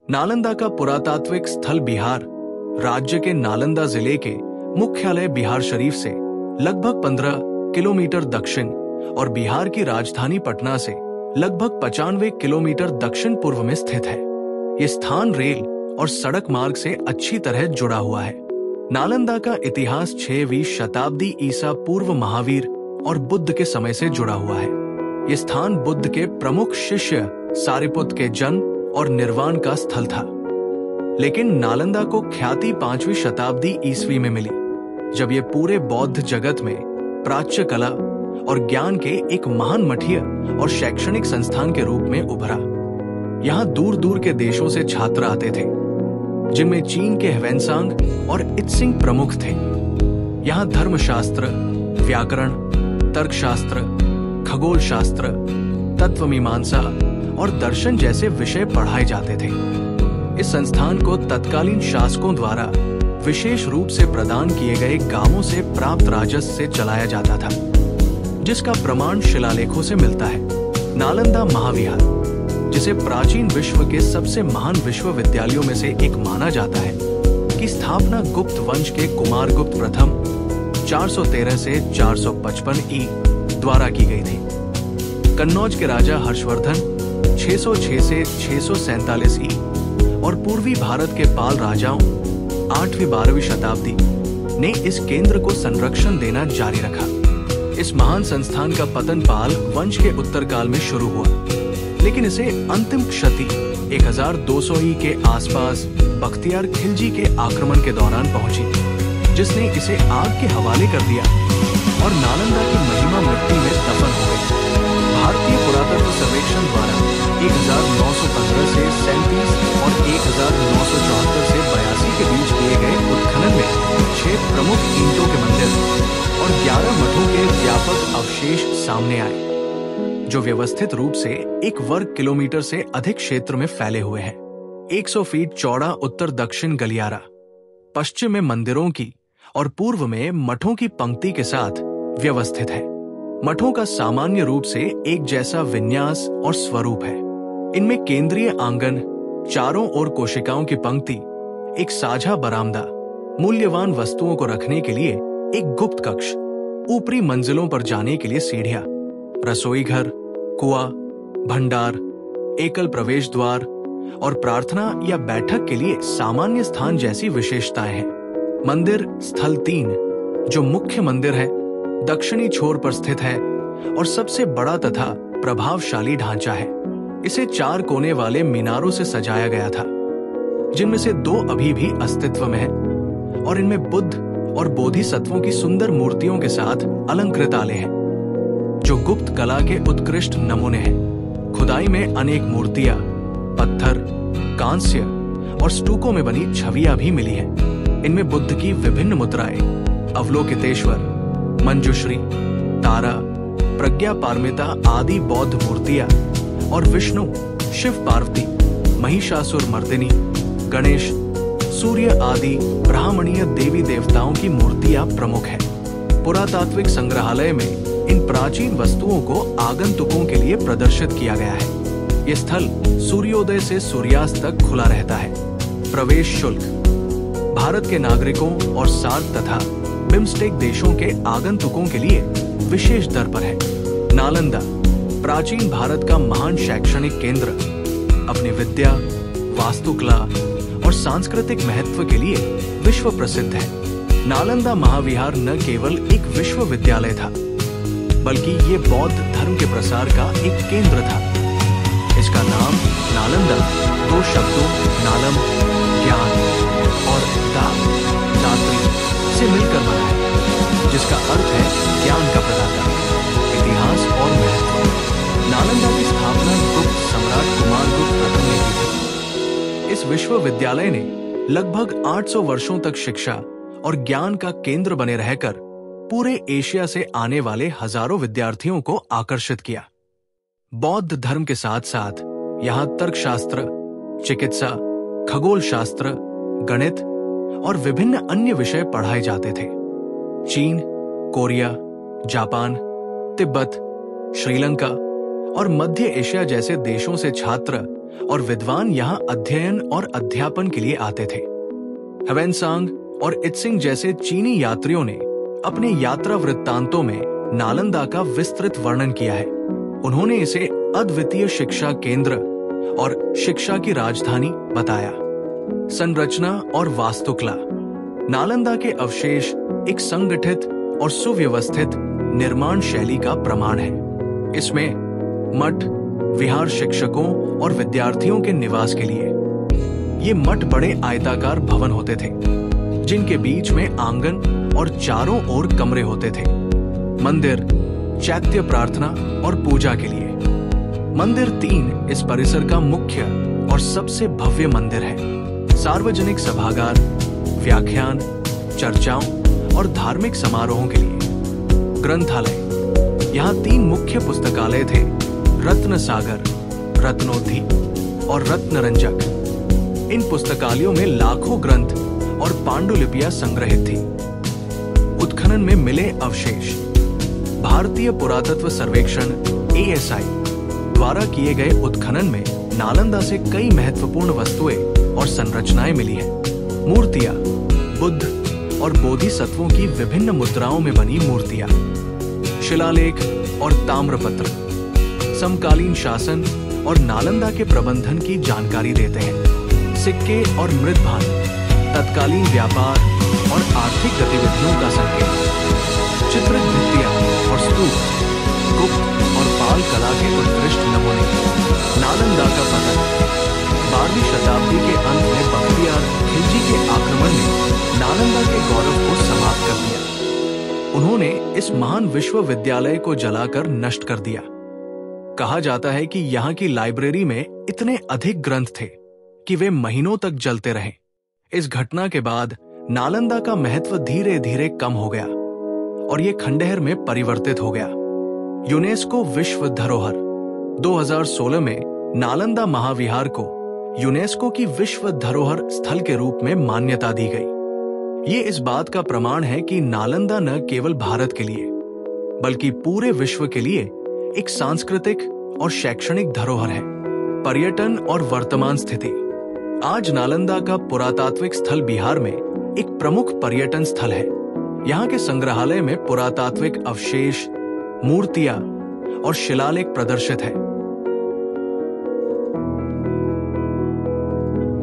नालंदा का पुरातात्विक स्थल बिहार राज्य के नालंदा जिले के मुख्यालय बिहार शरीफ से लगभग 15 किलोमीटर दक्षिण और बिहार की राजधानी पटना से लगभग 95 किलोमीटर दक्षिण पूर्व में स्थित है। ये स्थान रेल और सड़क मार्ग से अच्छी तरह जुड़ा हुआ है। नालंदा का इतिहास 6वीं शताब्दी ईसा पूर्व महावीर और बुद्ध के समय से जुड़ा हुआ है। ये स्थान बुद्ध के प्रमुख शिष्य सारिपुत के जन्म और निर्वाण का स्थल था। लेकिन नालंदा को ख्याति 5वीं शताब्दी ईस्वी में मिली, जब ये पूरे बौद्ध जगत में प्राच्य कला और ज्ञान के एक महान मठीय और शैक्षणिक संस्थान के रूप में उभरा। यहाँ दूर दूर के देशों से छात्र आते थे, जिनमें चीन के ह्वेनसांग और इत्सिंग प्रमुख थे। यहाँ धर्मशास्त्र, व्याकरण, तर्कशास्त्र, खगोल शास्त्र, तत्वमीमांसा और दर्शन जैसे विषय पढ़ाए जाते थे। इस संस्थान को तत्कालीन शासकों द्वारा विशेष रूप से प्रदान किए गए गांवों से प्राप्त राजस्व से चलाया जाता था, जिसका प्रमाण शिलालेखों से मिलता है। नालंदा महाविहार, जिसे प्राचीन विश्व के सबसे महान विश्वविद्यालयों में से एक माना जाता है, की स्थापना गुप्त वंश के कुमारगुप्त प्रथम 413 से 455 ई द्वारा की गई थी। कन्नौज के राजा हर्षवर्धन 606 से 647 ई और पूर्वी भारत के पाल राजाओं 8वीं-12वीं शताब्दी ने इस केंद्र को संरक्षण देना जारी रखा। इस महान संस्थान का पतन पाल वंश के उत्तरकाल में शुरू हुआ, लेकिन इसे अंतिम क्षति 1200 ई के आसपास बख्तियार खिलजी के आक्रमण के दौरान पहुंची, जिसने इसे आग के हवाले कर दिया और नालंदा की महिमा मिट्टी में दफन हो गई। भारतीय पुरातत्व सर्वेक्षण द्वारा 1915 से 37 और 1974 से 82 के बीच किए गए उत्खनन में 6 प्रमुख ईंटों के मंदिर और 11 मठों के व्यापक अवशेष सामने आए, जो व्यवस्थित रूप से 1 वर्ग किलोमीटर से अधिक क्षेत्र में फैले हुए हैं। 100 फीट चौड़ा उत्तर दक्षिण गलियारा पश्चिम में मंदिरों की और पूर्व में मठों की पंक्ति के साथ व्यवस्थित है। मठों का सामान्य रूप से एक जैसा विन्यास और स्वरूप है। इनमें केंद्रीय आंगन, चारों ओर कोशिकाओं की पंक्ति, एक साझा बरामदा, मूल्यवान वस्तुओं को रखने के लिए एक गुप्त कक्ष, ऊपरी मंजिलों पर जाने के लिए सीढ़ियां, रसोई घर, कुआं, भंडार, एकल प्रवेश द्वार और प्रार्थना या बैठक के लिए सामान्य स्थान जैसी विशेषताएं हैं। मंदिर स्थल 3, जो मुख्य मंदिर है, दक्षिणी छोर पर स्थित है और सबसे बड़ा तथा प्रभावशाली ढांचा है। इसे 4 कोने वाले मीनारों से सजाया गया था, जिनमें से 2 अभी भी अस्तित्व में हैं और इनमें बुद्ध और बोधिसत्वों की सुंदर मूर्तियों के साथ अलंकृत आले हैं, जो गुप्त कला के उत्कृष्ट नमूने हैं। खुदाई में अनेक मूर्तियां, पत्थर, कांस्य और स्टूकों में बनी छवियां भी मिली हैं। इनमें बुद्ध की विभिन्न मुद्राएं, अवलोकितेश्वर, मंजुश्री, तारा, प्रज्ञा पारमिता आदि बौद्ध मूर्तियां और विष्णु, शिव पार्वती, महिषासुर मर्दिनी, गणेश, सूर्य आदि ब्राह्मणीय देवी देवताओं की मूर्तियां प्रमुख हैं। पुरातात्विक संग्रहालय में इन प्राचीन वस्तुओं को आगंतुकों के लिए प्रदर्शित किया गया है। ये स्थल सूर्योदय से सूर्यास्त तक खुला रहता है। प्रवेश शुल्क भारत के नागरिकों और सार्क तथा बिम्स्टेक देशों के आगंतुकों के लिए विशेष दर पर है। नालंदा प्राचीन भारत का महान शैक्षणिक केंद्र अपनी विद्या, वास्तुकला और सांस्कृतिक महत्व के लिए विश्व प्रसिद्ध है। नालंदा महाविहार न केवल एक विश्वविद्यालय था, बल्कि ये बौद्ध धर्म के प्रसार का एक केंद्र था। इसका नाम नालंदा 2 शब्दों नालम ज्ञान और दात्री से मिलकर बना है, जिसका अर्थ है ज्ञान का प्रदाता। इतिहास और महत्व। नालंदा की स्थापना गुप्त सम्राट कुमारगुप्त प्रथम ने की थी। इस विश्वविद्यालय ने लगभग 800 वर्षों तक शिक्षा और ज्ञान का केंद्र बने रहकर पूरे एशिया से आने वाले हजारों विद्यार्थियों को आकर्षित किया। बौद्ध धर्म के साथ साथ यहाँ तर्कशास्त्र, चिकित्सा, खगोल शास्त्र, गणित और विभिन्न अन्य विषय पढ़ाए जाते थे। चीन, कोरिया, जापान, तिब्बत, श्रीलंका और मध्य एशिया जैसे देशों से छात्र और विद्वान यहाँ अध्ययन और अध्यापन के लिए आते थे। ह्वेनसांग और इत्सिंग जैसे चीनी यात्रियों ने अपने यात्रा वृत्तांतों में नालंदा का विस्तृत वर्णन किया है। उन्होंने इसे अद्वितीय शिक्षा केंद्र और शिक्षा की राजधानी बताया। संरचना और वास्तुकला। नालंदा के अवशेष एक संगठित और सुव्यवस्थित निर्माण शैली का प्रमाण है। इसमें मठ, विहार शिक्षकों और विद्यार्थियों के निवास के लिए। ये मठ बड़े आयताकार भवन होते थे, जिनके बीच में आंगन और चारों ओर कमरे होते थे। मंदिर, चैत्य प्रार्थना और पूजा के लिए। मंदिर 3 इस परिसर का मुख्य और सबसे भव्य मंदिर है। सार्वजनिक सभागार, व्याख्यान, चर्चाओं और धार्मिक समारोहों के लिए। ग्रंथालय। यहाँ 3 मुख्य पुस्तकालय थे, रत्न सागर, रत्नोद्धि और रत्नरंजक। इन पुस्तकालयों में लाखों ग्रंथ और पांडुलिपियां संग्रहित थी। उत्खनन में मिले अवशेष। भारतीय पुरातत्व सर्वेक्षण ASI द्वारा किए गए उत्खनन में नालंदा से कई महत्वपूर्ण वस्तुएं और संरचनाएं मिली हैं। मूर्तियां, बुद्ध और बोधिसत्वों की विभिन्न मुद्राओं में बनी मूर्तियां। शिलालेख और ताम्रपत्र समकालीन शासन और नालंदा के प्रबंधन की जानकारी देते हैं। सिक्के और मृदभांड तत्कालीन व्यापार और आर्थिक गतिविधियों का संकेत। चित्रित भित्तियां और स्तूप गुप्त और पाल कला के उत्कृष्ट नमूने। नालंदा का पतन। 12वीं शताब्दी के अंत में बख्तियार खिलजी के आक्रमण ने नालंदा के गौरव को समाप्त कर दिया। उन्होंने इस महान विश्वविद्यालय को जलाकर नष्ट कर दिया। कहा जाता है कि यहाँ की लाइब्रेरी में इतने अधिक ग्रंथ थे कि वे महीनों तक जलते रहे। इस घटना के बाद नालंदा का महत्व धीरे धीरे कम हो गया और ये खंडहर में परिवर्तित हो गया। यूनेस्को विश्व धरोहर। 2016 में नालंदा महाविहार को यूनेस्को की विश्व धरोहर स्थल के रूप में मान्यता दी गई। ये इस बात का प्रमाण है कि नालंदा न केवल भारत के लिए बल्कि पूरे विश्व के लिए एक सांस्कृतिक और शैक्षणिक धरोहर है। पर्यटन और वर्तमान स्थिति। आज नालंदा का पुरातात्विक स्थल बिहार में एक प्रमुख पर्यटन स्थल है। यहाँ के संग्रहालय में पुरातात्विक अवशेष, मूर्तियां और शिलालेख प्रदर्शित है।